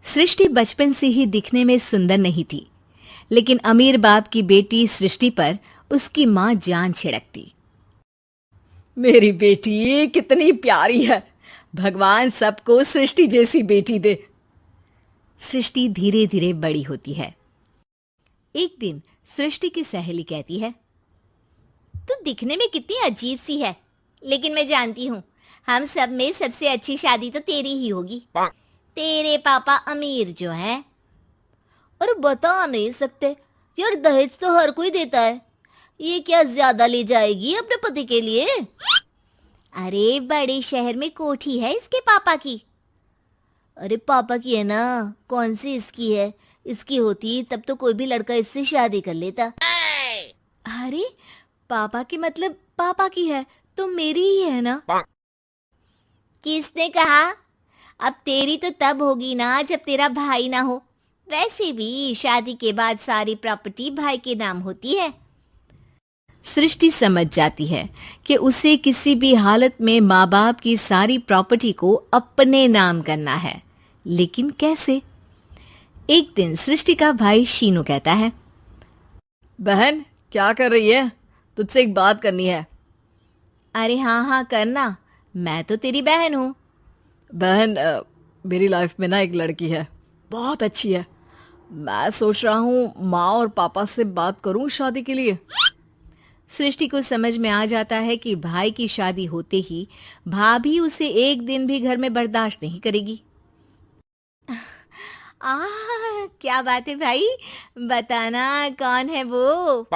सृष्टि बचपन से ही दिखने में सुंदर नहीं थी, लेकिन अमीर बाप की बेटी सृष्टि पर उसकी माँ जान छिड़कती। मेरी बेटी कितनी प्यारी है, भगवान सबको सृष्टि जैसी बेटी दे। सृष्टि धीरे धीरे बड़ी होती है। एक दिन सृष्टि की सहेली कहती है, तू दिखने में कितनी अजीब सी है, लेकिन मैं जानती हूँ हम सब में सबसे अच्छी शादी तो तेरी ही होगी। तेरे पापा अमीर जो हैं। और बता नहीं सकते यार, दहेज तो हर कोई देता है, ये क्या ज्यादा ले जाएगी अपने पति के लिए? अरे बड़े शहर में कोठी है इसके पापा की। अरे पापा की है ना, कौन सी इसकी है? इसकी होती तब तो कोई भी लड़का इससे शादी कर लेता। अरे पापा की मतलब पापा की है तो मेरी ही है ना? किसने कहा? अब तेरी तो तब होगी ना जब तेरा भाई ना हो। वैसे भी शादी के बाद सारी प्रॉपर्टी भाई के नाम होती है। सृष्टि समझ जाती है कि उसे किसी भी हालत में माँ बाप की सारी प्रॉपर्टी को अपने नाम करना है, लेकिन कैसे? एक दिन सृष्टि का भाई शीनू कहता है, बहन क्या कर रही है? तुझसे एक बात करनी है। अरे हाँ हाँ करना, मैं तो तेरी बहन हूँ। बहन मेरी लाइफ में ना एक लड़की है, बहुत अच्छी है। मैं सोच रहा हूँ माँ और पापा से बात करूँ शादी के लिए। सृष्टि को समझ में आ जाता है कि भाई की शादी होते ही भाभी उसे एक दिन भी घर में बर्दाश्त नहीं करेगी। क्या बात है भाई, बताना कौन है वो?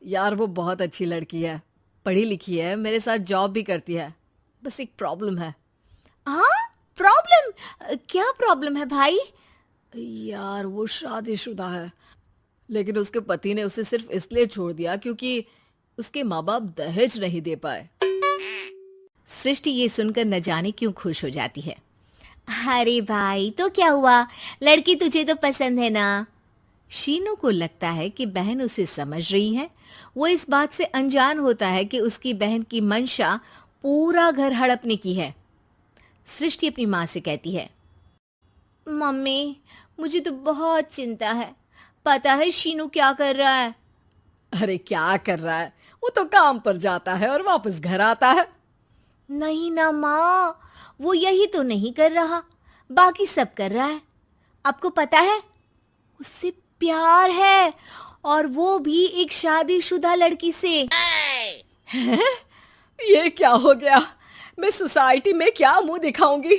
यार वो बहुत अच्छी लड़की है, पढ़ी लिखी है, मेरे साथ जॉब भी करती है। बस एक प्रॉब्लम है। प्रॉब्लम? क्या प्रॉब्लम है भाई? यार वो शादीशुदा है, लेकिन उसके पति ने उसे सिर्फ इसलिए छोड़ दिया क्योंकि उसके माँ बाप दहेज नहीं दे पाए। सृष्टि ये सुनकर न जाने क्यों खुश हो जाती है। अरे भाई तो क्या हुआ, लड़की तुझे तो पसंद है ना? शीनू को लगता है कि बहन उसे समझ रही है। वो इस बात से अनजान होता है कि उसकी बहन की मंशा पूरा घर हड़पने की है। सृष्टि अपनी माँ से कहती है, मम्मी मुझे तो बहुत चिंता है, पता है शीनू क्या कर रहा है? अरे क्या कर रहा है, वो तो काम पर जाता है और वापस घर आता है। नहीं ना माँ, वो यही तो नहीं कर रहा, बाकी सब कर रहा है। आपको पता है उससे प्यार है, और वो भी एक शादीशुदा लड़की से। हैं? ये क्या हो गया? मैं सोसाइटी में क्या मुंह दिखाऊंगी?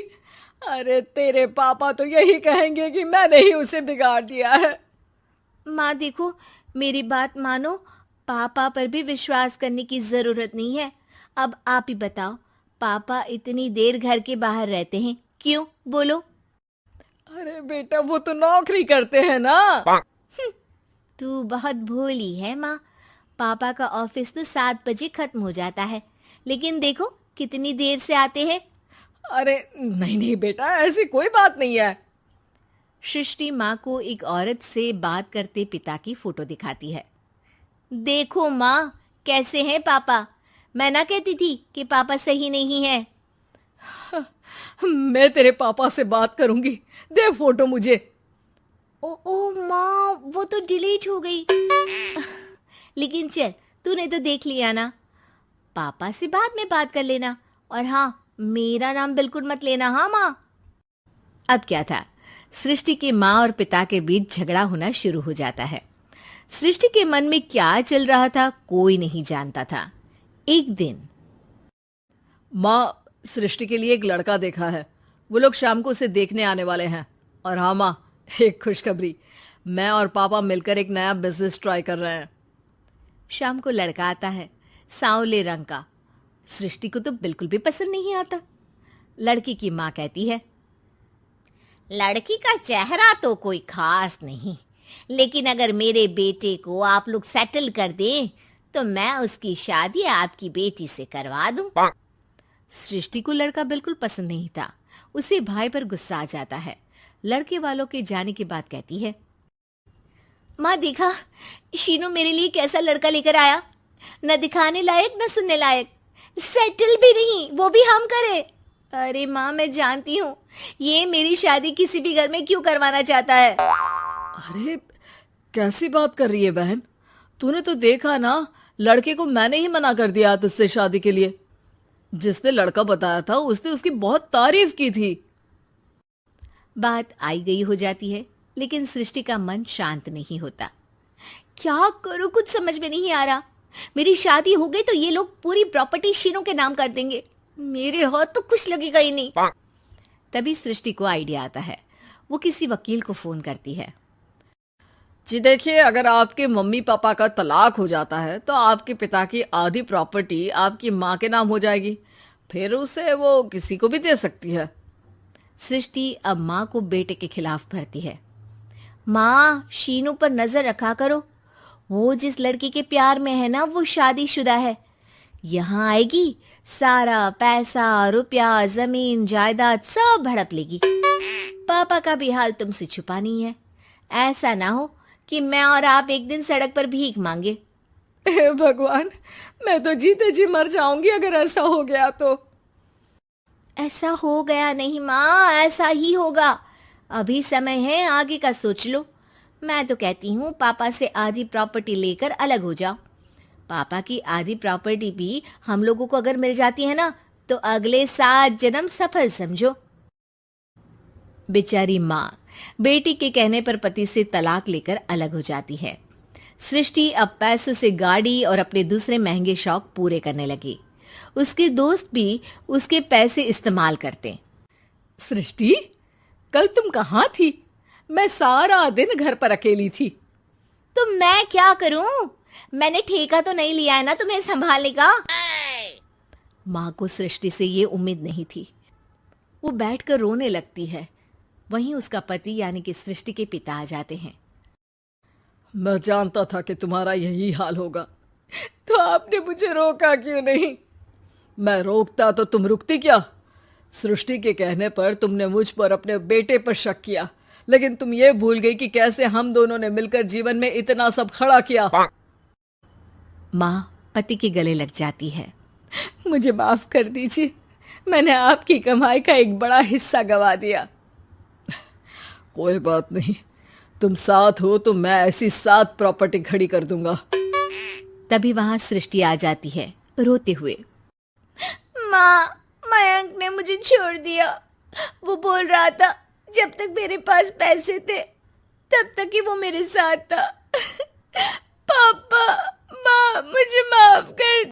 अरे तेरे पापा तो यही कहेंगे कि मैंने ही उसे बिगाड़ दिया है। माँ देखो, मेरी बात मानो, पापा पर भी विश्वास करने की जरूरत नहीं है। अब आप ही बताओ, पापा इतनी देर घर के बाहर रहते हैं क्यों? बोलो। अरे बेटा वो तो नौकरी करते हैं ना। तू बहुत भोली है माँ, पापा का ऑफिस तो 7 बजे खत्म हो जाता है, लेकिन देखो कितनी देर से आते हैं। अरे नहीं नहीं बेटा, ऐसी कोई बात नहीं है। सृष्टि माँ को एक औरत से बात करते पिता की फोटो दिखाती है। देखो माँ कैसे हैं पापा, मैं ना कहती थी कि पापा सही नहीं है। मैं तेरे पापा से बात करूंगी, दे फोटो मुझे। ओ माँ, वो तो डिलीट हो गई। लेकिन चल, तूने तो देख लिया ना, पापा से बाद में बात कर लेना, और हाँ मेरा नाम बिल्कुल मत लेना। हाँ माँ। अब क्या था, सृष्टि के माँ और पिता के बीच झगड़ा होना शुरू हो जाता है। सृष्टि के मन में क्या चल रहा था कोई नहीं जानता था। एक दिन, माँ सृष्टि के लिए एक लड़का देखा है, वो लोग शाम को उसे देखने आने वाले हैं। और हाँ माँ, एक खुशखबरी, मैं और पापा मिलकर एक नया बिजनेस ट्राई कर रहे हैं। शाम को लड़का आता है, सांवले रंग का। सृष्टि को तो बिल्कुल भी पसंद नहीं आता। लड़की की माँ कहती है, लड़की का चेहरा तो कोई खास नहीं, लेकिन अगर मेरे बेटे को आप लोग सेटल कर दें तो मैं उसकी शादी आपकी बेटी से करवा दूं। सृष्टि को लड़का बिल्कुल पसंद नहीं था। उसे भाई पर गुस्सा आ जाता है। लड़के वालों के जाने के बाद कहती है, माँ देखा शीनू मेरे लिए कैसा लड़का लेकर आया, न दिखाने लायक न सुनने लायक, सेटल भी नहीं, वो भी हम करे। अरे माँ, मैं जानती हूँ ये मेरी शादी किसी भी घर में क्यों करवाना चाहता है। अरे कैसी बात कर रही है बहन? तूने तो देखा ना, लड़के को मैंने ही मना कर दिया तुझसे शादी के लिए। जिसने लड़का बताया था उसने उसकी बहुत तारीफ की थी। बात आई गई हो जाती है, लेकिन सृष्टि का मन शांत नहीं होता। क्या करूं, कुछ समझ में नहीं आ रहा। मेरी शादी हो गई तो ये लोग पूरी प्रॉपर्टी शीनू के नाम कर देंगे, मेरे हाथ तो कुछ लगेगा ही नहीं। तभी सृष्टि को आइडिया आता है। वो किसी वकील को फोन करती है। जी देखिए, अगर आपके मम्मी पापा का तलाक हो जाता है तो आपके पिता की आधी प्रॉपर्टी आपकी माँ के नाम हो जाएगी, फिर उसे वो किसी को भी दे सकती है। सृष्टि अब माँ को बेटे के खिलाफ भरती है। माँ, शीनू पर नजर रखा करो, वो जिस लड़की के प्यार में है ना वो शादीशुदा है। यहाँ आएगी, सारा पैसा रुपया जमीन जायदाद सब हड़प लेगी। पापा का भी हाल तुमसे छुपा नहीं है। ऐसा ना हो कि मैं और आप एक दिन सड़क पर भीख मांगे। हे भगवान, मैं तो जीते जी मर जाऊंगी अगर ऐसा हो गया तो। ऐसा हो गया नहीं माँ, ऐसा ही होगा। अभी समय है, आगे का सोच लो। मैं तो कहती हूँ पापा से आधी प्रॉपर्टी लेकर अलग हो जाओ। पापा की आधी प्रॉपर्टी भी हम लोगों को अगर मिल जाती है ना तो अगले 7 जन्म सफल समझो। बेचारी माँ बेटी के कहने पर पति से तलाक लेकर अलग हो जाती है। सृष्टि अब पैसों से गाड़ी और अपने दूसरे महंगे शौक पूरे करने लगी। उसके दोस्त भी उसके पैसे इस्तेमाल करते। सृष्टि, कल तुम कहाँ थी? मैं सारा दिन घर पर अकेली थी। तो मैं क्या करूं? मैंने ठेका तो नहीं लिया है ना तुम्हें संभालने का। माँ को सृष्टि से ये उम्मीद नहीं थी। वो बैठकर रोने लगती है। वहीं उसका पति यानी कि सृष्टि के पिता आ जाते हैं। मैं जानता था कि तुम्हारा यही हाल होगा, तो आपने मुझे रोका क्यों नहीं? मैं रोकता तो तुम रुकती क्या? सृष्टि के कहने पर तुमने मुझ पर अपने बेटे पर शक किया, लेकिन तुम ये भूल गई कि कैसे हम दोनों ने मिलकर जीवन में इतना सब खड़ा किया। माँ पति के गले लग जाती है। मुझे माफ कर दीजिए, मैंने आपकी कमाई का एक बड़ा हिस्सा गवा दिया। कोई बात नहीं, तुम साथ हो तो मैं ऐसी 7 प्रॉपर्टी खड़ी कर दूंगा। तभी वहां सृष्टि आ जाती है रोते हुए। माँ, मयंक ने मुझे छोड़ दिया। वो बोल रहा था जब तक मेरे पास पैसे थे तब तक ही वो मेरे साथ था। पापा, माँ, मुझे माफ कर